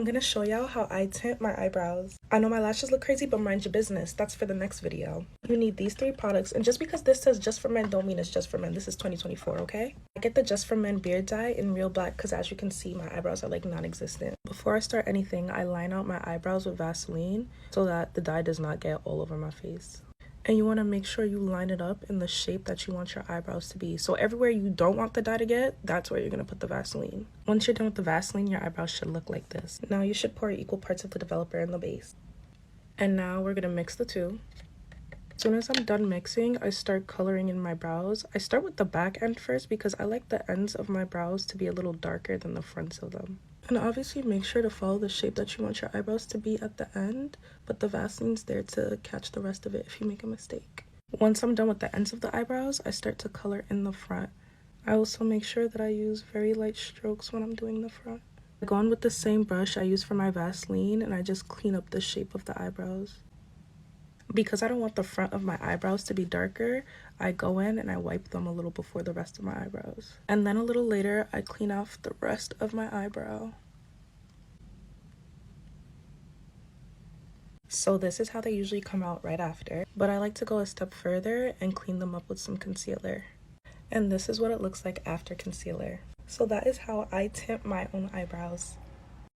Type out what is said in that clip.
I'm gonna show y'all how I tint my eyebrows. I know my lashes look crazy, but mind your business. That's for the next video. You need these 3 products, and just because this says just for men don't mean it's just for men. This is 2024, okay? I get the Just for Men beard dye in real black because as you can see, my eyebrows are like non-existent. Before I start anything, I line out my eyebrows with Vaseline so that the dye does not get all over my face. And you want to make sure you line it up in the shape that you want your eyebrows to be. So everywhere you don't want the dye to get, that's where you're going to put the Vaseline. Once you're done with the Vaseline, your eyebrows should look like this. Now you should pour equal parts of the developer in the base. And now we're going to mix the two. As soon as I'm done mixing, I start coloring in my brows. I start with the back end first because I like the ends of my brows to be a little darker than the fronts of them. And obviously make sure to follow the shape that you want your eyebrows to be at the end, but the Vaseline's there to catch the rest of it if you make a mistake. Once I'm done with the ends of the eyebrows, I start to color in the front. I also make sure that I use very light strokes when I'm doing the front. I go on with the same brush I use for my Vaseline and I just clean up the shape of the eyebrows. Because I don't want the front of my eyebrows to be darker, I go in and I wipe them a little before the rest of my eyebrows. And then a little later, I clean off the rest of my eyebrow. So this is how they usually come out right after, but I like to go a step further and clean them up with some concealer. And this is what it looks like after concealer. So that is how I tint my own eyebrows.